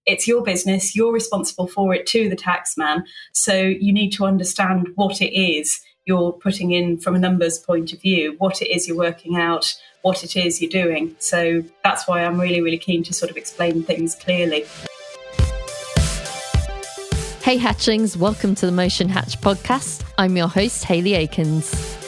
it's your business, you're responsible for it to the taxman. So you need to understand what it is you're putting in from a numbers point of view, what it is you're working out, what it is you're doing. So that's why I'm really, really keen to sort of explain things clearly. Hey Hatchlings, welcome to the Motion Hatch podcast. I'm your host, Hayley Akins.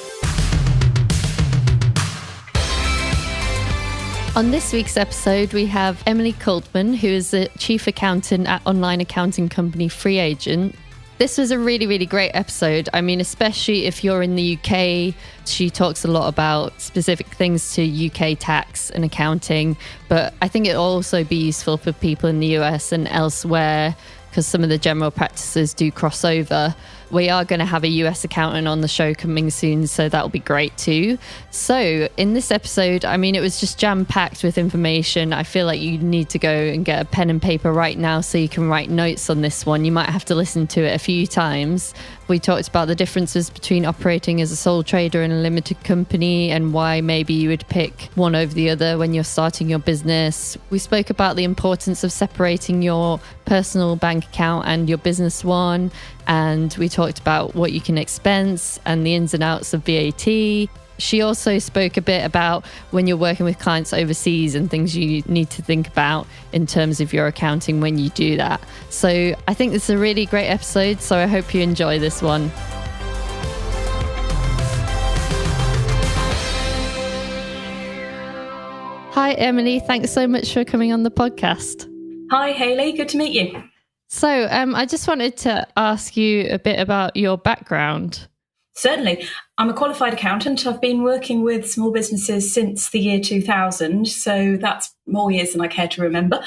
On this week's episode, we have Emily Coltman, who is the chief accountant at online accounting company FreeAgent. This was a really, really great episode. I mean, especially if you're in the UK, she talks a lot about specific things to UK tax and accounting, but I think it'll also be useful for people in the US and elsewhere because some of the general practices do cross over. We are going to have a US accountant on the show coming soon, so that'll be great too. So in this episode, I mean, it was just jam-packed with information. I feel like you need to go and get a pen and paper right now so you can write notes on this one. You might have to listen to it a few times. We talked about the differences between operating as a sole trader in a limited company and why maybe you would pick one over the other when you're starting your business. We spoke about the importance of separating your personal bank account and your business one. And we talked about what you can expense and the ins and outs of VAT. She also spoke a bit about when you're working with clients overseas and things you need to think about in terms of your accounting when you do that. So I think this is a really great episode, so I hope you enjoy this one. Hi, Emily. Thanks so much for coming on the podcast. Hi, Hayley. Good to meet you. So I just wanted to ask you a bit about your background. Certainly. I'm a qualified accountant. I've been working with small businesses since the year 2000, so that's more years than I care to remember.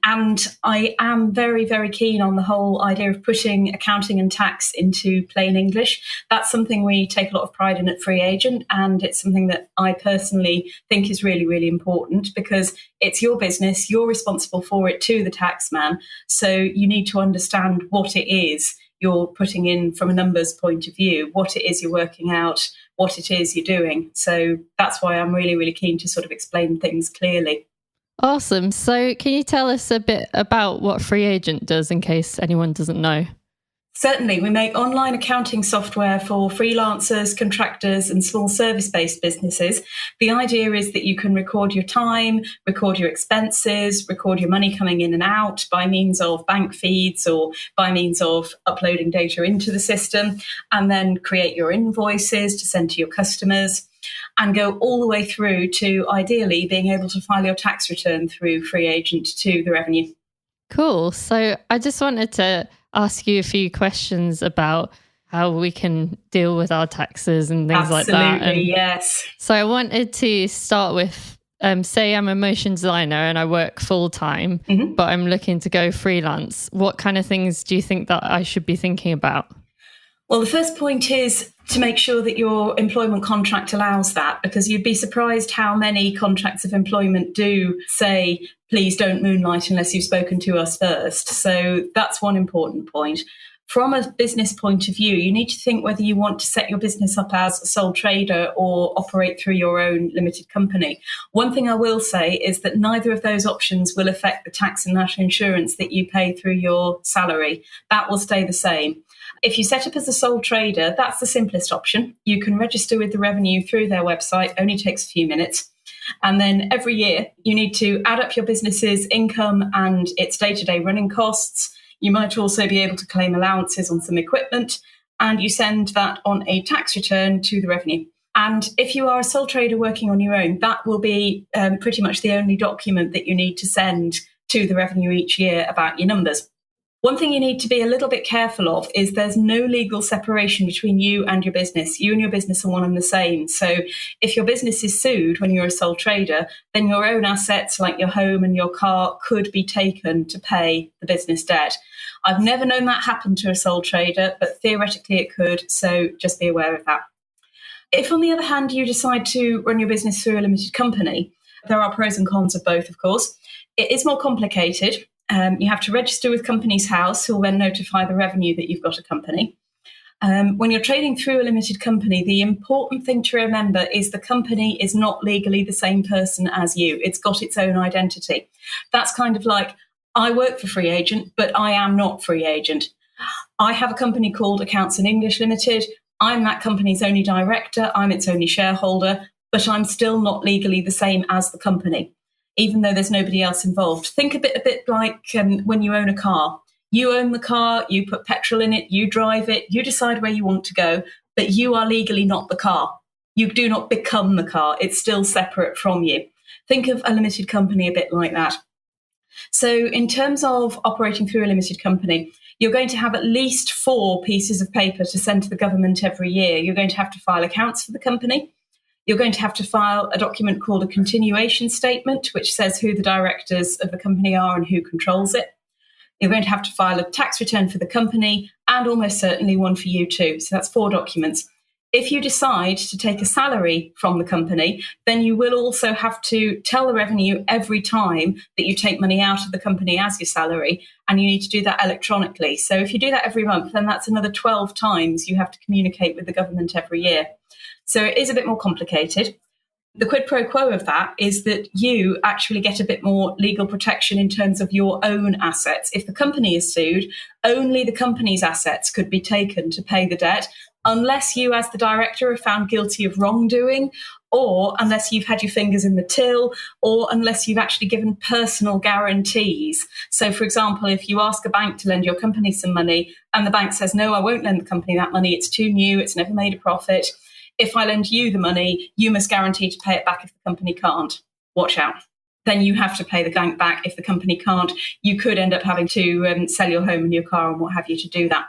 And I am very, very keen on the whole idea of putting accounting and tax into plain English. That's something we take a lot of pride in at FreeAgent, and it's something that I personally think is really, really important because it's your business, you're responsible for it to the taxman. So you need to understand what it is you're putting in from a numbers point of view, what it is you're working out, what it is you're doing. So that's why I'm really, really keen to sort of explain things clearly. Awesome. So can you tell us a bit about what FreeAgent does in case anyone doesn't know? Certainly. We make online accounting software for freelancers, contractors, and small service-based businesses. The idea is that you can record your time, record your expenses, record your money coming in and out by means of bank feeds or by means of uploading data into the system, and then create your invoices to send to your customers, and go all the way through to ideally being able to file your tax return through FreeAgent to the revenue. Cool. So I just wanted to ask you a few questions about how we can deal with our taxes and things like that. Absolutely, yes. So I wanted to start with, say I'm a motion designer and I work full time, but I'm looking to go freelance. What kind of things do you think that I should be thinking about? Well, the first point is to make sure that your employment contract allows that, because you'd be surprised how many contracts of employment do say, please don't moonlight unless you've spoken to us first. So that's one important point. From a business point of view, you need to think whether you want to set your business up as a sole trader or operate through your own limited company. One thing I will say is that neither of those options will affect the tax and national insurance that you pay through your salary. That will stay the same. If you set up as a sole trader, that's the simplest option. You can register with the revenue through their website, only takes a few minutes. And then every year you need to add up your business's income and its day-to-day running costs. You might also be able to claim allowances on some equipment, and you send that on a tax return to the revenue. And if you are a sole trader working on your own, that will be pretty much the only document that you need to send to the revenue each year about your numbers. One thing you need to be a little bit careful of is there's no legal separation between you and your business. You and your business are one and the same. So if your business is sued when you're a sole trader, then your own assets like your home and your car could be taken to pay the business debt. I've never known that happen to a sole trader, but theoretically it could. So just be aware of that. If, on the other hand, you decide to run your business through a limited company, there are pros and cons of both, of course. It is more complicated. You have to register with Companies House, who will then notify the revenue that you've got a company. When you're trading through a limited company, the important thing to remember is the company is not legally the same person as you. It's got its own identity. That's kind of like, I work for FreeAgent, but I am not FreeAgent. I have a company called Accounts in English Limited. I'm that company's only director. I'm its only shareholder, but I'm still not legally the same as the company, even though there's nobody else involved. Think a bit like when you own a car. You own the car, you put petrol in it, you drive it, you decide where you want to go, but you are legally not the car. You do not become the car. It's still separate from you. Think of a limited company a bit like that. So in terms of operating through a limited company, you're going to have at least 4 pieces of paper to send to the government every year. You're going to have to file accounts for the company. You're going to have to file a document called a continuation statement, which says who the directors of the company are and who controls it. You're going to have to file a tax return for the company and almost certainly one for you too. So that's 4 documents. If you decide to take a salary from the company, then you will also have to tell the revenue every time that you take money out of the company as your salary, and you need to do that electronically. So if you do that every month, then that's another 12 times you have to communicate with the government every year. So it is a bit more complicated. The quid pro quo of that is that you actually get a bit more legal protection in terms of your own assets. If the company is sued, only the company's assets could be taken to pay the debt, unless you as the director are found guilty of wrongdoing, or unless you've had your fingers in the till, or unless you've actually given personal guarantees. So, for example, if you ask a bank to lend your company some money and the bank says, no, I won't lend the company that money, it's too new, it's never made a profit. If I lend you the money, you must guarantee to pay it back if the company can't. Watch out. Then you have to pay the bank back if the company can't. You could end up having to sell your home and your car and what have you to do that.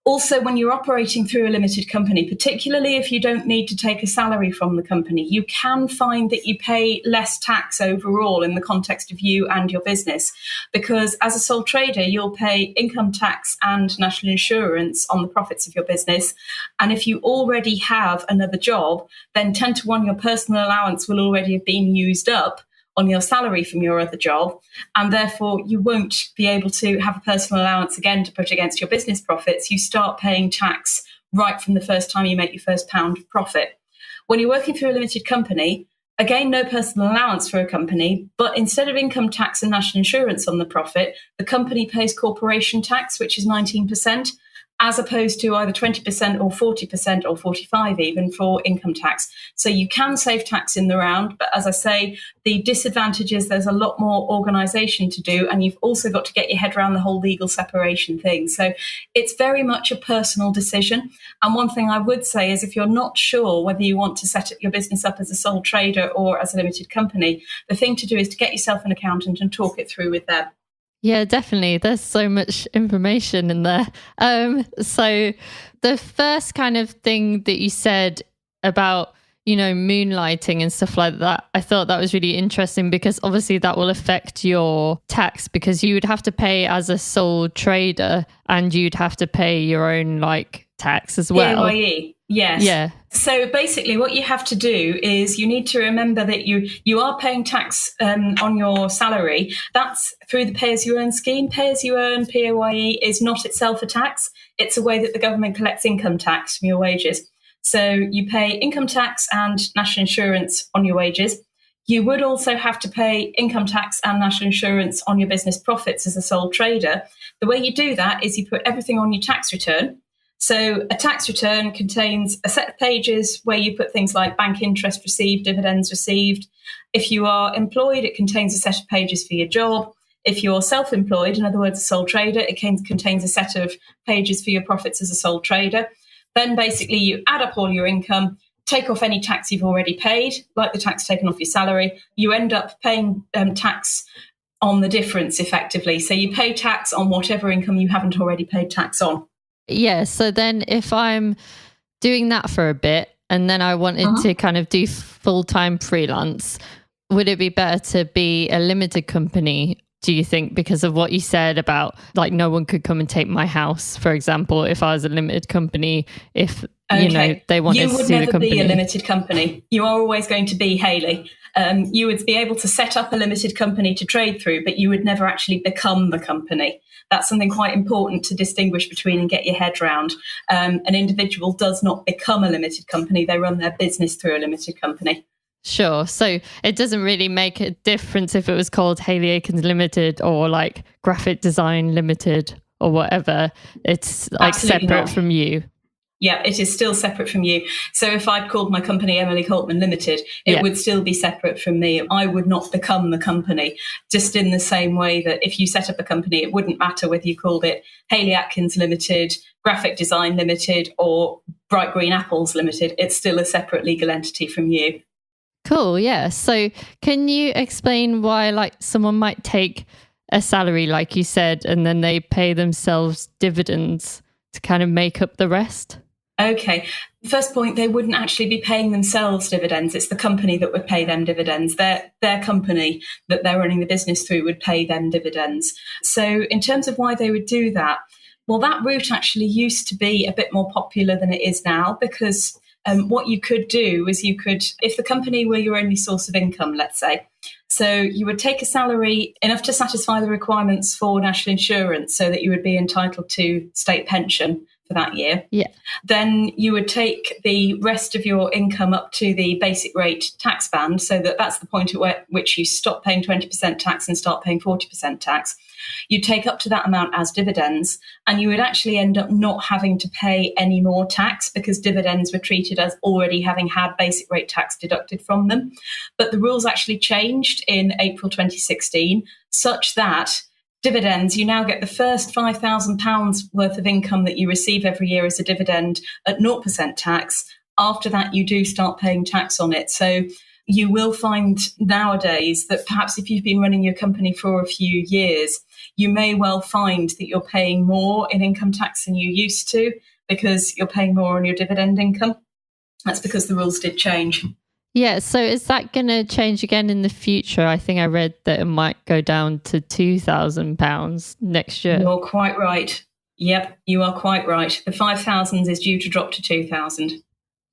Also, when you're operating through a limited company, particularly if you don't need to take a salary from the company, you can find that you pay less tax overall in the context of you and your business. Because as a sole trader, you'll pay income tax and national insurance on the profits of your business. And if you already have another job, then 10 to 1, your personal allowance will already have been used up on your salary from your other job, and therefore you won't be able to have a personal allowance again to put against your business profits. You start paying tax right from the first time you make your first pound of profit. When you're working through a limited company, again, no personal allowance for a company, but instead of income tax and national insurance on the profit, the company pays corporation tax, which is 19%, as opposed to either 20% or 40% or 45% even for income tax. So you can save tax in the round, but as I say, the disadvantage is there's a lot more organisation to do, and you've also got to get your head around the whole legal separation thing. So it's very much a personal decision. And one thing I would say is if you're not sure whether you want to set your business up as a sole trader or as a limited company, the thing to do is to get yourself an accountant and talk it through with them. Yeah, definitely. There's so much information in there. So the first kind of thing that you said about, moonlighting and stuff like that, I thought that was really interesting because obviously that will affect your tax because you would have to pay as a sole trader and you'd have to pay your own tax as well. PAYE. Yes. Yeah. So basically what you have to do is you need to remember that you are paying tax on your salary. That's through the pay-as-you-earn scheme. Pay-as-you-earn, PAYE, is not itself a tax. It's a way that the government collects income tax from your wages. So you pay income tax and national insurance on your wages. You would also have to pay income tax and national insurance on your business profits as a sole trader. The way you do that is you put everything on your tax return. So a tax return contains a set of pages where you put things like bank interest received, dividends received. If you are employed, it contains a set of pages for your job. If you're self-employed, in other words, a sole trader, it contains a set of pages for your profits as a sole trader. Then basically you add up all your income, take off any tax you've already paid, like the tax taken off your salary. You end up paying tax on the difference effectively. So you pay tax on whatever income you haven't already paid tax on. Yeah. So then if I'm doing that for a bit and then I wanted to kind of do full-time freelance, would it be better to be a limited company, do you think, because of what you said about no one could come and take my house, for example, if I was a limited company, if they wanted to sue the company? You would never be a limited company. You are always going to be Hayley. You would be able to set up a limited company to trade through, but you would never actually become the company. That's something quite important to distinguish between and get your head round. An individual does not become a limited company. They run their business through a limited company. Sure. So it doesn't really make a difference if it was called Haley Akins Limited or like Graphic Design Limited or whatever. It's like Absolutely separate not. from you. Yeah, it is still separate from you. So if I'd called my company Emily Coltman Limited, it would still be separate from me. I would not become the company, just in the same way that if you set up a company, it wouldn't matter whether you called it Haley Atkins Limited, Graphic Design Limited, or Bright Green Apples Limited. It's still a separate legal entity from you. Cool. Yeah. So can you explain why like someone might take a salary, like you said, and then they pay themselves dividends to kind of make up the rest? Okay. First point, they wouldn't actually be paying themselves dividends. It's the company that would pay them dividends. Their company that they're running the business through would pay them dividends. So in terms of why they would do that, well, that route actually used to be a bit more popular than it is now, because what you could do is if the company were your only source of income, let's say, so you would take a salary enough to satisfy the requirements for national insurance so that you would be entitled to state pension for that year. Yeah. Then you would take the rest of your income up to the basic rate tax band, so that's the point at which you stop paying 20% tax and start paying 40% tax. You take up to that amount as dividends, and you would actually end up not having to pay any more tax because dividends were treated as already having had basic rate tax deducted from them. But the rules actually changed in April 2016, such that dividends, you now get the first £5,000 worth of income that you receive every year as a dividend at 0% tax. After that, you do start paying tax on it. So you will find nowadays that perhaps if you've been running your company for a few years, you may well find that you're paying more in income tax than you used to because you're paying more on your dividend income. That's because the rules did change. Yeah, so is that going to change again in the future? I think I read that it might go down to £2,000 next year. You're quite right. Yep, you are quite right. The 5,000 is due to drop to 2,000.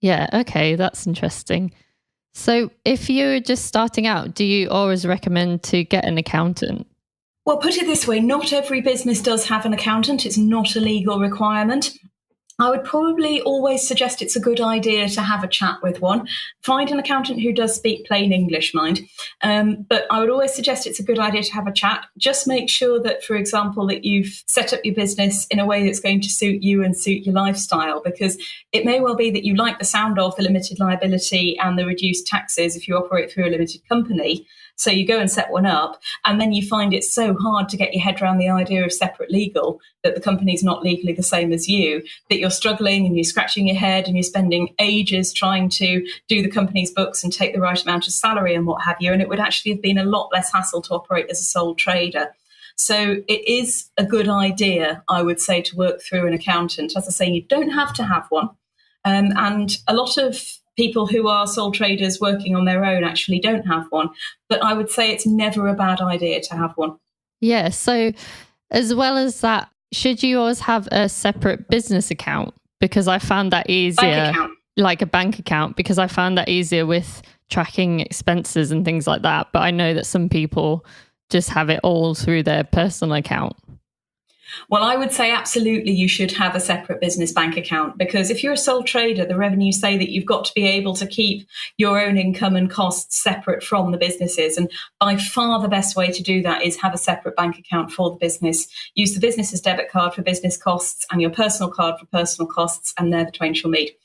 Yeah, okay, that's interesting. So if you're just starting out, do you always recommend to get an accountant? Well, put it this way, not every business does have an accountant. It's not a legal requirement. I would probably always suggest it's a good idea to have a chat with one. Find an accountant who does speak plain English, mind. But I would always suggest it's a good idea to have a chat. Just make sure that, for example, that you've set up your business in a way that's going to suit you and suit your lifestyle, because it may well be that you like the sound of the limited liability and the reduced taxes if you operate through a limited company. So you go and set one up, and then you find it's so hard to get your head around the idea of separate legal, that the company's not legally the same as you, that you're struggling and you're scratching your head and you're spending ages trying to do the company's books and take the right amount of salary and what have you. And it would actually have been a lot less hassle to operate as a sole trader. So it is a good idea, I would say, to work through an accountant. As I say, you don't have to have one. And a lot of people who are sole traders working on their own actually don't have one. But I would say it's never a bad idea to have one. Yeah. So as well as that, should you always have a separate business account? Because I found that easier. Bank account. Like a bank account, because I found that easier with tracking expenses and things like that. But I know that some people just have it all through their personal account. Well, I would say absolutely you should have a separate business bank account, because if you're a sole trader, the revenues say that you've got to be able to keep your own income and costs separate from the businesses. And by far the best way to do that is have a separate bank account for the business. Use the business's debit card for business costs and your personal card for personal costs, and there the twain shall meet.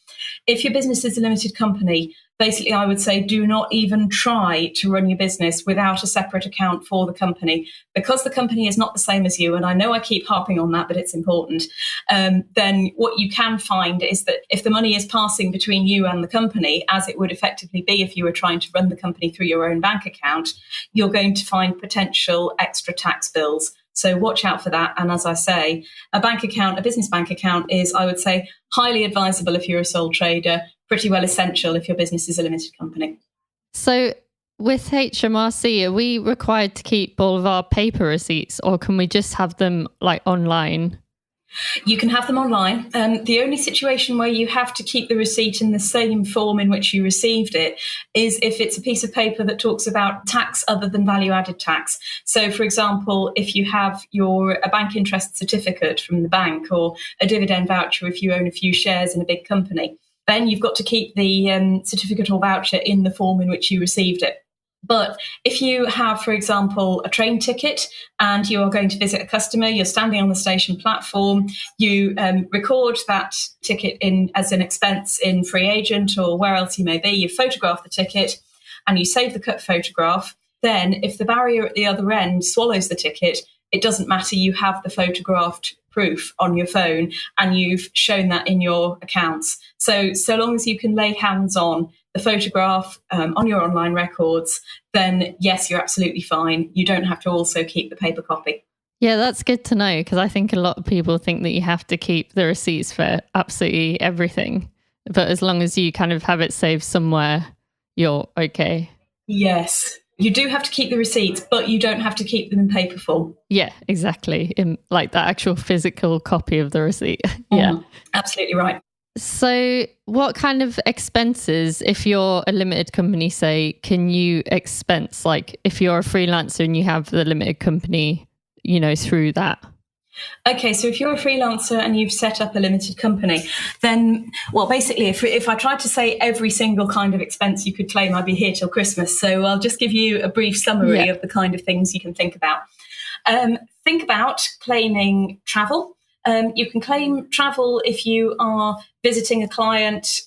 If your business is a limited company, basically, I would say do not even try to run your business without a separate account for the company, because the company is not the same as you. And I know I keep harping on that, but it's important. Then what you can find is that if the money is passing between you and the company, as it would effectively be if you were trying to run the company through your own bank account, you're going to find potential extra tax bills. So watch out for that. And as I say, a bank account, a business bank account is, I would say, highly advisable if you're a sole trader, pretty well essential if your business is a limited company. So with HMRC, are we required to keep all of our paper receipts, or can we just have them like online? You can have them online. The only situation where you have to keep the receipt in the same form in which you received it is if it's a piece of paper that talks about tax other than value-added tax. So, for example, if you have a bank interest certificate from the bank, or a dividend voucher if you own a few shares in a big company, then you've got to keep the certificate or voucher in the form in which you received it. But if you have, for example, a train ticket and you are going to visit a customer, you're standing on the station platform, you record that ticket as an expense in FreeAgent or where else you may be, you photograph the ticket and you save the cut photograph, then if the barrier at the other end swallows the ticket, it doesn't matter, you have the photographed proof on your phone and you've shown that in your accounts. So long as you can lay hands on the photograph on your online records, then yes, you're absolutely fine. You don't have to also keep the paper copy. Yeah, that's good to know, because I think a lot of people think that you have to keep the receipts for absolutely everything. But as long as you kind of have it saved somewhere, you're okay. Yes, you do have to keep the receipts, but you don't have to keep them in paper form. Yeah, exactly. In like the actual physical copy of the receipt. Yeah, absolutely right. So what kind of expenses, if you're a limited company, say, can you expense? Like if you're a freelancer and you have the limited company, through that? Okay, so if you're a freelancer and you've set up a limited company, then, well, basically, if I tried to say every single kind of expense you could claim, I'd be here till Christmas. So I'll just give you a brief summary of the kind of things you can think about. Think about claiming travel. You can claim travel if you are visiting a client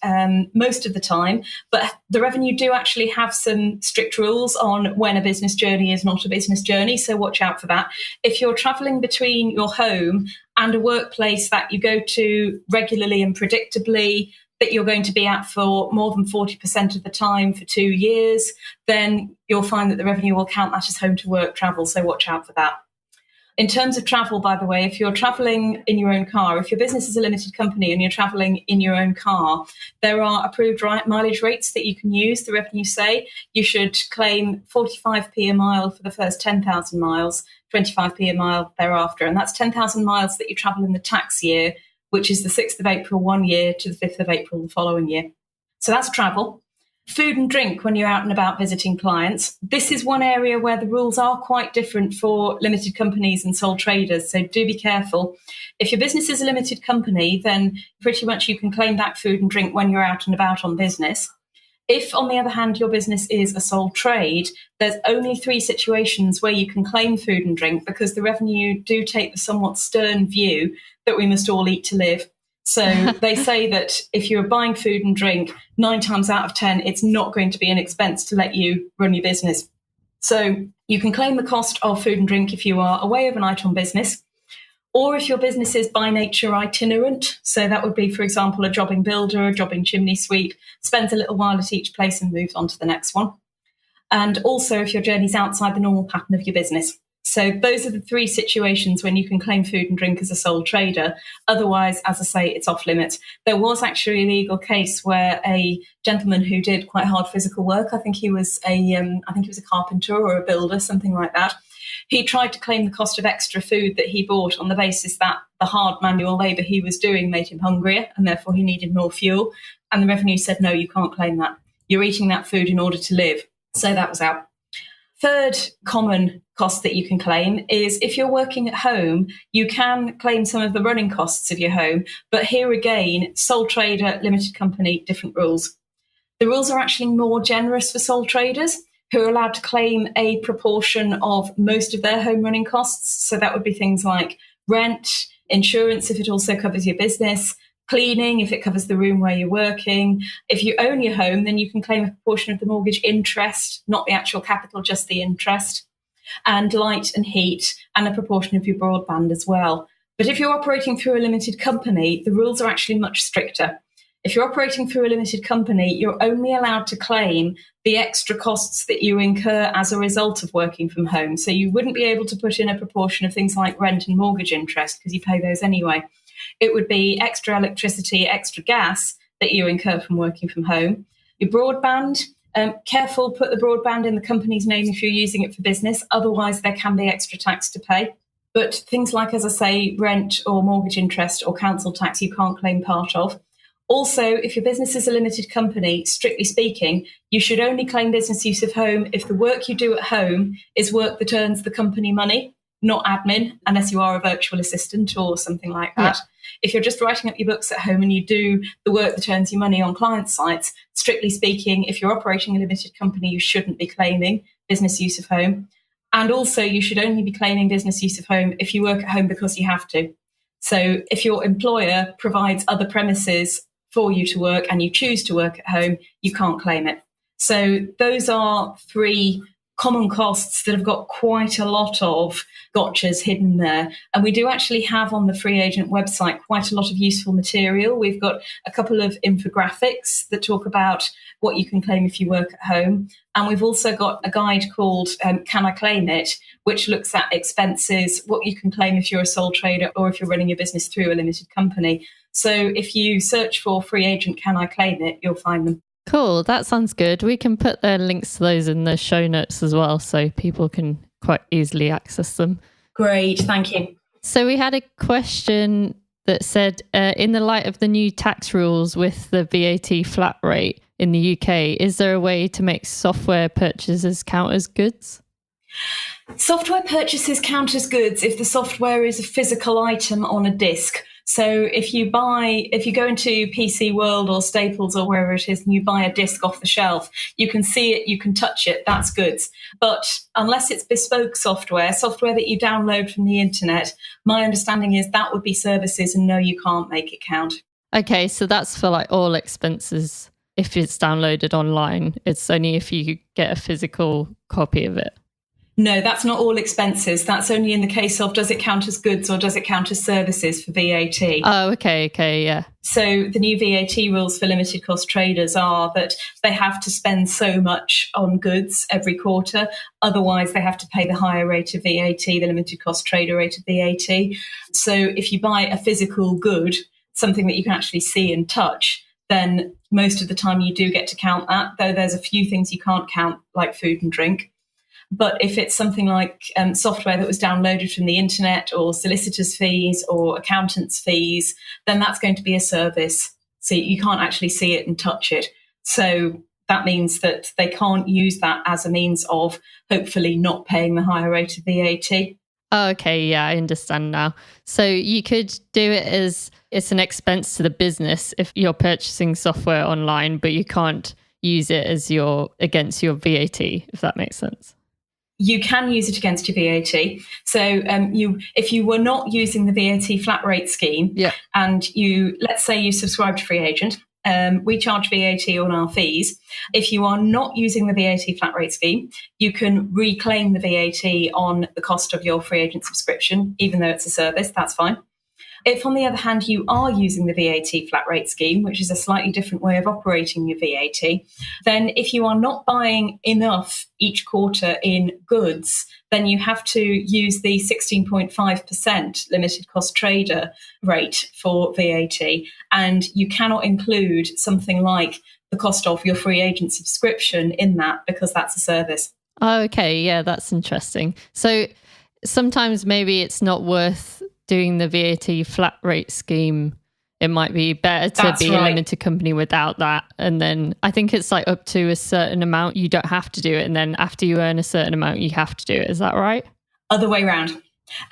most of the time, but the revenue do actually have some strict rules on when a business journey is not a business journey, so watch out for that. If you're traveling between your home and a workplace that you go to regularly and predictably, that you're going to be at for more than 40% of the time for 2 years, then you'll find that the revenue will count that as home to work travel, so watch out for that. In terms of travel, by the way, if you're traveling in your own car, if your business is a limited company and you're traveling in your own car, there are approved mileage rates that you can use. The revenue say you should claim 45p a mile for the first 10,000 miles, 25p a mile thereafter. And that's 10,000 miles that you travel in the tax year, which is the 6th of April one year to the 5th of April the following year. So that's travel. Food and drink when you're out and about visiting clients. This is one area where the rules are quite different for limited companies and sole traders, so do be careful. If your business is a limited company, then pretty much you can claim back food and drink when you're out and about on business. If, on the other hand, your business is a sole trade, there's only 3 situations where you can claim food and drink, because the revenue do take the somewhat stern view that we must all eat to live. So they say that if you're buying food and drink, 9 times out of 10, it's not going to be an expense to let you run your business. So you can claim the cost of food and drink if you are away overnight on business, or if your business is by nature itinerant. So that would be, for example, a jobbing builder, a jobbing chimney sweep, spends a little while at each place and moves on to the next one. And also if your journey's outside the normal pattern of your business. So those are the 3 situations when you can claim food and drink as a sole trader. Otherwise, as I say, it's off limits. There was actually a legal case where a gentleman who did quite hard physical work, I think he was a carpenter or a builder, something like that. He tried to claim the cost of extra food that he bought on the basis that the hard manual labour he was doing made him hungrier and therefore he needed more fuel. And the revenue said, no, you can't claim that. You're eating that food in order to live. So that was out. Third common cost that you can claim is if you're working at home, you can claim some of the running costs of your home. But here again, sole trader, limited company, different rules. The rules are actually more generous for sole traders, who are allowed to claim a proportion of most of their home running costs. So that would be things like rent, insurance, if it also covers your business, cleaning, if it covers the room where you're working. If you own your home, then you can claim a proportion of the mortgage interest, not the actual capital, just the interest, and light and heat, and a proportion of your broadband as well. But if you're operating through a limited company, the rules are actually much stricter. If you're operating through a limited company, you're only allowed to claim the extra costs that you incur as a result of working from home. So you wouldn't be able to put in a proportion of things like rent and mortgage interest, because you pay those anyway. It would be extra electricity, extra gas that you incur from working from home. Your broadband, careful, put the broadband in the company's name if you're using it for business. Otherwise, there can be extra tax to pay. But things like, as I say, rent or mortgage interest or council tax, you can't claim part of. Also, if your business is a limited company, strictly speaking, you should only claim business use of home if the work you do at home is work that earns the company money. not admin, unless you are a virtual assistant or something like that. Yeah. If you're just writing up your books at home and you do the work that earns you money on client sites, strictly speaking, if you're operating a limited company, you shouldn't be claiming business use of home. And also, you should only be claiming business use of home if you work at home because you have to. So if your employer provides other premises for you to work and you choose to work at home, you can't claim it. So those are 3 common costs that have got quite a lot of gotchas hidden there. And we do actually have on the FreeAgent website quite a lot of useful material. We've got a couple of infographics that talk about what you can claim if you work at home. And we've also got a guide called Can I Claim It?, which looks at expenses, what you can claim if you're a sole trader or if you're running your business through a limited company. So if you search for FreeAgent Can I Claim It?, you'll find them. Cool. That sounds good. We can put the links to those in the show notes as well, so people can quite easily access them. Great. Thank you. So we had a question that said, in the light of the new tax rules with the VAT flat rate in the UK, is there a way to make software purchases count as goods? Software purchases count as goods if the software is a physical item on a disk. So if you go into PC World or Staples or wherever it is and you buy a disc off the shelf, you can see it, you can touch it, that's goods. But unless it's bespoke software that you download from the internet, my understanding is that would be services, and no, you can't make it count. Okay, so that's for like all expenses. If it's downloaded online, it's only if you get a physical copy of it. No, that's not all expenses. That's only in the case of, does it count as goods or does it count as services for VAT? Oh, okay, yeah. So the new VAT rules for limited cost traders are that they have to spend so much on goods every quarter. Otherwise, they have to pay the higher rate of VAT, the limited cost trader rate of VAT. So if you buy a physical good, something that you can actually see and touch, then most of the time you do get to count that, though there's a few things you can't count, like food and drink. But if it's something like software that was downloaded from the internet or solicitors' fees or accountants' fees, then that's going to be a service. So you can't actually see it and touch it. So that means that they can't use that as a means of hopefully not paying the higher rate of VAT. Oh, okay, yeah, I understand now. So you could do it as it's an expense to the business if you're purchasing software online, but you can't use it as against your VAT, if that makes sense. You can use it against your VAT. So if you were not using the VAT flat rate scheme, and let's say you subscribe to FreeAgent, we charge VAT on our fees. If you are not using the VAT flat rate scheme, you can reclaim the VAT on the cost of your FreeAgent subscription, even though it's a service, that's fine. If, on the other hand, you are using the VAT flat rate scheme, which is a slightly different way of operating your VAT, then if you are not buying enough each quarter in goods, then you have to use the 16.5% limited cost trader rate for VAT. And you cannot include something like the cost of your FreeAgent subscription in that, because that's a service. Oh, okay. Yeah, that's interesting. So sometimes maybe it's not worth doing the VAT flat rate scheme. It might be better to be a limited company without that. And then I think it's like up to a certain amount, you don't have to do it. And then after you earn a certain amount, you have to do it. Is that right? Other way around.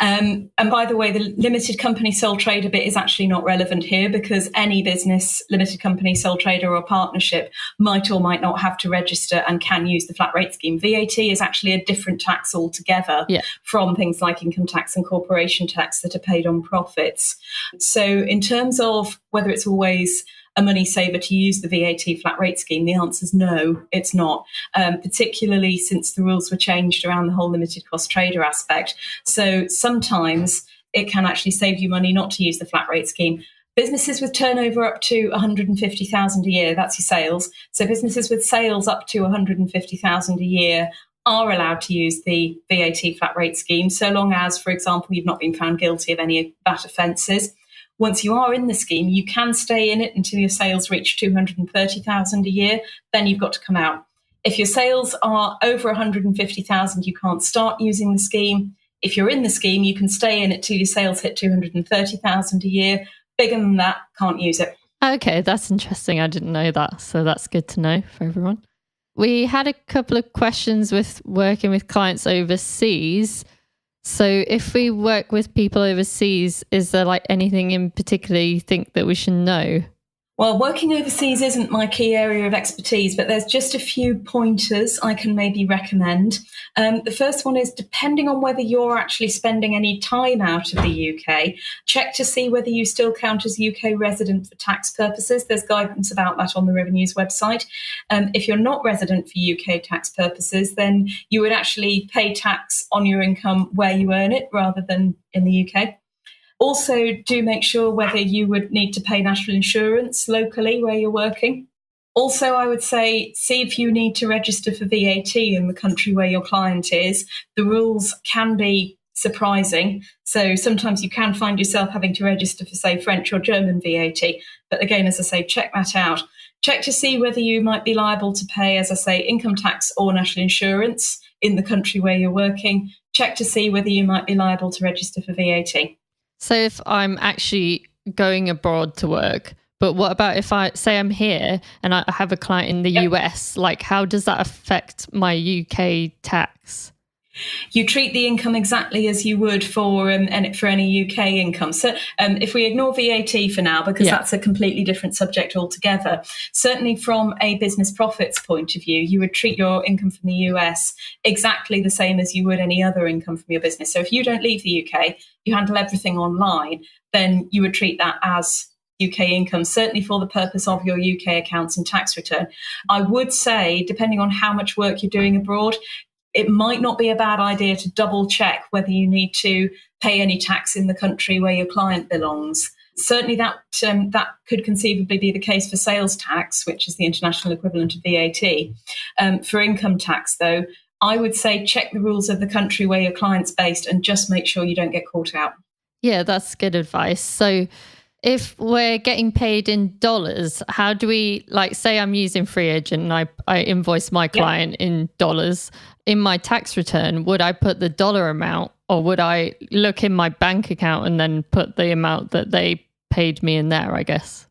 And by the way, the limited company sole trader bit is actually not relevant here, because any business, limited company, sole trader or partnership might or might not have to register and can use the flat rate scheme. VAT is actually a different tax altogether from things like income tax and corporation tax that are paid on profits. So in terms of whether it's always a money saver to use the VAT flat rate scheme, the answer is no, it's not, particularly since the rules were changed around the whole limited cost trader aspect. So sometimes it can actually save you money not to use the flat rate scheme. Businesses with turnover up to 150,000 a year, that's your sales. So businesses with sales up to 150,000 a year are allowed to use the VAT flat rate scheme, so long as, for example, you've not been found guilty of any VAT offences. Once you are in the scheme, you can stay in it until your sales reach 230,000 a year. Then you've got to come out. If your sales are over 150,000, you can't start using the scheme. If you're in the scheme, you can stay in it till your sales hit 230,000 a year. Bigger than that, can't use it. Okay, that's interesting. I didn't know that. So that's good to know for everyone. We had a couple of questions with working with clients overseas. So if we work with people overseas, is there like anything in particular you think that we should know? Well, working overseas isn't my key area of expertise, but there's just a few pointers I can maybe recommend. The first one is, depending on whether you're actually spending any time out of the UK, check to see whether you still count as UK resident for tax purposes. There's guidance about that on the Revenue's website. If you're not resident for UK tax purposes, then you would actually pay tax on your income where you earn it rather than in the UK. Also, do make sure whether you would need to pay national insurance locally where you're working. Also, I would say, see if you need to register for VAT in the country where your client is. The rules can be surprising. So sometimes you can find yourself having to register for, say, French or German VAT. But again, as I say, check that out. Check to see whether you might be liable to pay, as I say, income tax or national insurance in the country where you're working. Check to see whether you might be liable to register for VAT. So if I'm actually going abroad to work, but what about if I say I'm here and I have a client in the US, like how does that affect my UK tax? You treat the income exactly as you would for any UK income. So if we ignore VAT for now, because that's a completely different subject altogether, certainly from a business profits point of view, you would treat your income from the US exactly the same as you would any other income from your business. So if you don't leave the UK, you handle everything online, then you would treat that as UK income, certainly for the purpose of your UK accounts and tax return. I would say, depending on how much work you're doing abroad, it might not be a bad idea to double check whether you need to pay any tax in the country where your client belongs. Certainly that could conceivably be the case for sales tax, which is the international equivalent of VAT. For income tax, though, I would say check the rules of the country where your client's based and just make sure you don't get caught out. Yeah, that's good advice. So if we're getting paid in dollars, how do we, like, say I'm using FreeAgent and I invoice my client in dollars. In my tax return, would I put the dollar amount or would I look in my bank account and then put the amount that they paid me in there, I guess?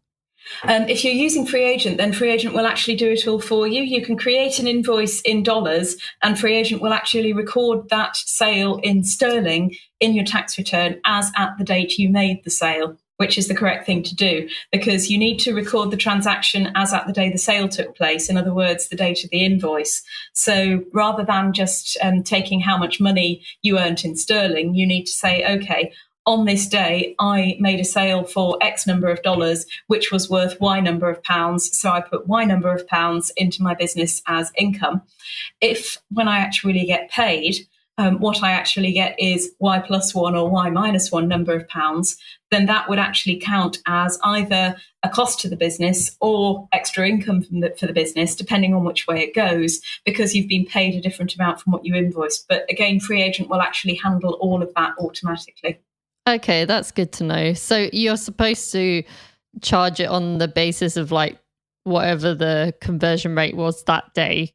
If you're using FreeAgent, then FreeAgent will actually do it all for you. You can create an invoice in dollars and FreeAgent will actually record that sale in sterling in your tax return as at the date you made the sale, which is the correct thing to do, because you need to record the transaction as at the day the sale took place. In other words, the date of the invoice. So rather than just taking how much money you earned in sterling, you need to say, okay, on this day, I made a sale for X number of dollars, which was worth Y number of pounds. So I put Y number of pounds into my business as income. If when I actually get paid, what I actually get is Y plus one or Y minus one number of pounds, then that would actually count as either a cost to the business or extra income for the business, depending on which way it goes, because you've been paid a different amount from what you invoiced. But again, FreeAgent will actually handle all of that automatically. Okay, that's good to know. So you're supposed to charge it on the basis of like whatever the conversion rate was that day.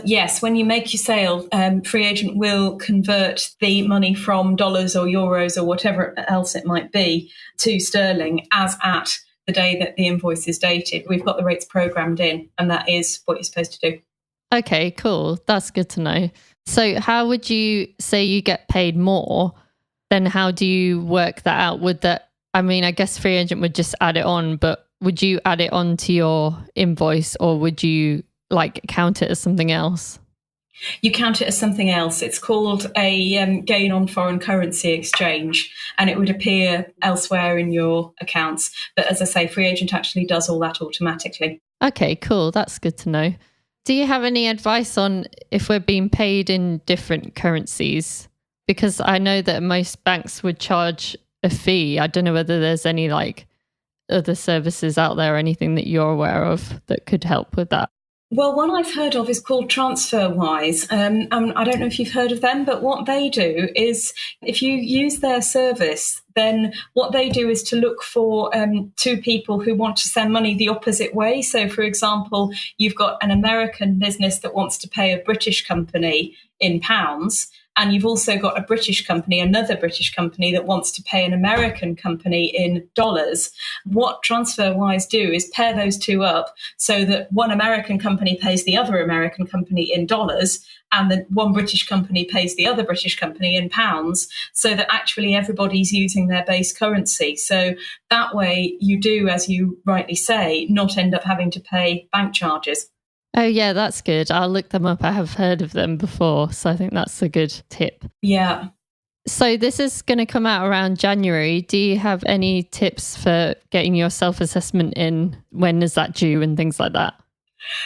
Yes, when you make your sale, FreeAgent will convert the money from dollars or euros or whatever else it might be to sterling as at the day that the invoice is dated. We've got the rates programmed in, and that is what you're supposed to do. Okay, cool. That's good to know. So how would you say you get paid more? Then how do you work that out? I guess FreeAgent would just add it on, but would you add it on to your invoice or would you count it as something else? You count it as something else. It's called a gain on foreign currency exchange, and it would appear elsewhere in your accounts. But as I say, FreeAgent actually does all that automatically. Okay, cool. That's good to know. Do you have any advice on if we're being paid in different currencies? Because I know that most banks would charge a fee. I don't know whether there's any other services out there or anything that you're aware of that could help with that. Well, one I've heard of is called Transferwise. I don't know if you've heard of them, but what they do is if you use their service, then what they do is to look for two people who want to send money the opposite way. So, for example, you've got an American business that wants to pay a British company in pounds. and you've also got a British company, another British company that wants to pay an American company in dollars, what Transferwise do is pair those two up so that one American company pays the other American company in dollars, and then one British company pays the other British company in pounds, so that actually everybody's using their base currency. So that way you do, as you rightly say, not end up having to pay bank charges. Oh, yeah, that's good. I'll look them up. I have heard of them before, so I think that's a good tip. Yeah. So this is going to come out around January. Do you have any tips for getting your self-assessment in? When is that due and things like that?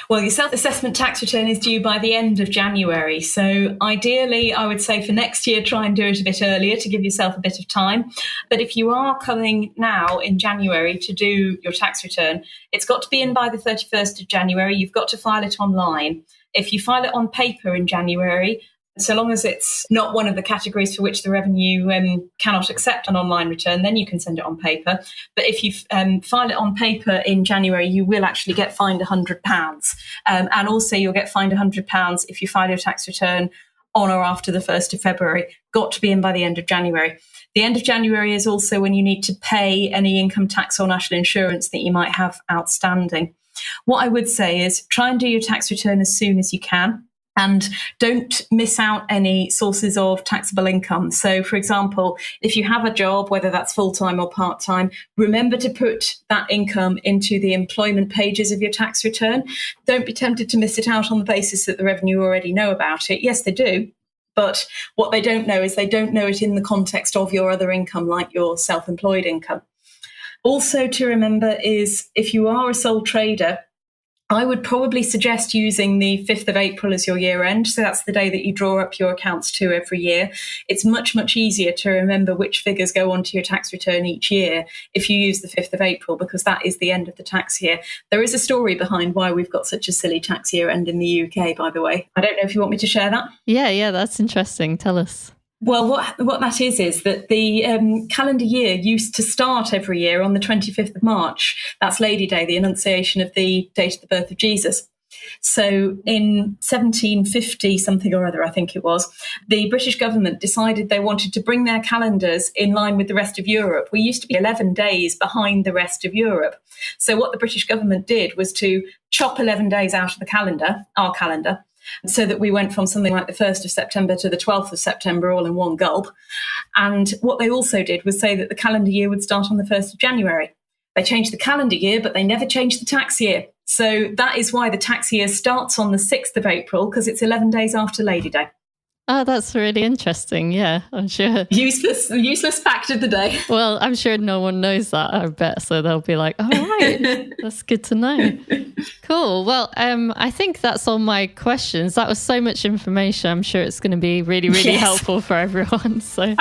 Well, your self-assessment tax return is due by the end of January. So ideally, I would say for next year, try and do it a bit earlier to give yourself a bit of time. But if you are coming now in January to do your tax return, it's got to be in by the 31st of January. You've got to file it online. If you file it on paper in January, so long as it's not one of the categories for which the revenue cannot accept an online return, then you can send it on paper. But if you file it on paper in January, you will actually get fined £100. And also you'll get fined £100 if you file your tax return on or after the 1st of February. Got to be in by the end of January. The end of January is also when you need to pay any income tax or national insurance that you might have outstanding. What I would say is try and do your tax return as soon as you can. And don't miss out any sources of taxable income. So, for example, if you have a job, whether that's full-time or part-time, remember to put that income into the employment pages of your tax return. Don't be tempted to miss it out on the basis that the revenue already know about it. Yes, they do. But what they don't know is they don't know it in the context of your other income, like your self-employed income. Also to remember is if you are a sole trader, I would probably suggest using the 5th of April as your year end. So that's the day that you draw up your accounts to every year. It's much, much easier to remember which figures go onto your tax return each year if you use the 5th of April, because that is the end of the tax year. There is a story behind why we've got such a silly tax year end in the UK, by the way. I don't know if you want me to share that. Yeah, that's interesting. Tell us. Well, what that is that the calendar year used to start every year on the 25th of March. That's Lady Day, the Annunciation of the date of the birth of Jesus. So in 1750 something or other, I think it was, the British government decided they wanted to bring their calendars in line with the rest of Europe. We used to be 11 days behind the rest of Europe. So what the British government did was to chop 11 days out of the calendar, our calendar, so that we went from something like the 1st of September to the 12th of September all in one gulp. And what they also did was say that the calendar year would start on the 1st of January. They changed the calendar year, but they never changed the tax year. So that is why the tax year starts on the 6th of April, because it's 11 days after Lady Day. Oh, that's really interesting. Yeah, I'm sure. Useless fact of the day. Well, I'm sure no one knows that, I bet. So they'll be like, all right, that's good to know. Cool. Well, I think that's all my questions. That was so much information. I'm sure it's going to be really, really helpful for everyone. So,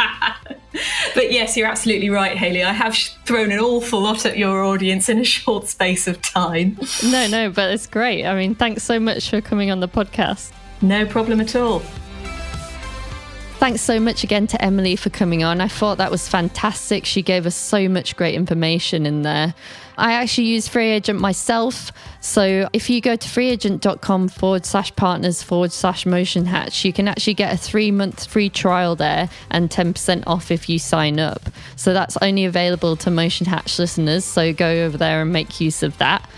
but yes, you're absolutely right, Hayley. I have thrown an awful lot at your audience in a short space of time. No, but it's great. I mean, thanks so much for coming on the podcast. No problem at all. Thanks so much again to Emily for coming on. I thought that was fantastic. She gave us so much great information in there. I actually use FreeAgent myself. So if you go to freeagent.com/partners/motion hatch, you can actually get a 3-month free trial there and 10% off if you sign up. So that's only available to Motion Hatch listeners. So go over there and make use of that.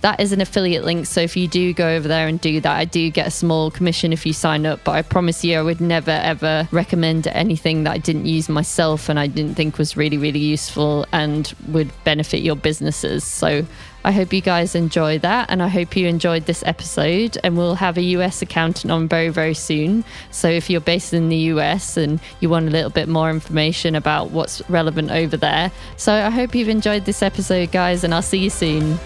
That is an affiliate link, so if you do go over there and do that, I do get a small commission if you sign up, but I promise you I would never ever recommend anything that I didn't use myself and I didn't think was really, really useful and would benefit your businesses. So I hope you guys enjoy that, and I hope you enjoyed this episode, and we'll have a US accountant on very, very soon. So if you're based in the US and you want a little bit more information about what's relevant over there. So I hope you've enjoyed this episode, guys, and I'll see you soon.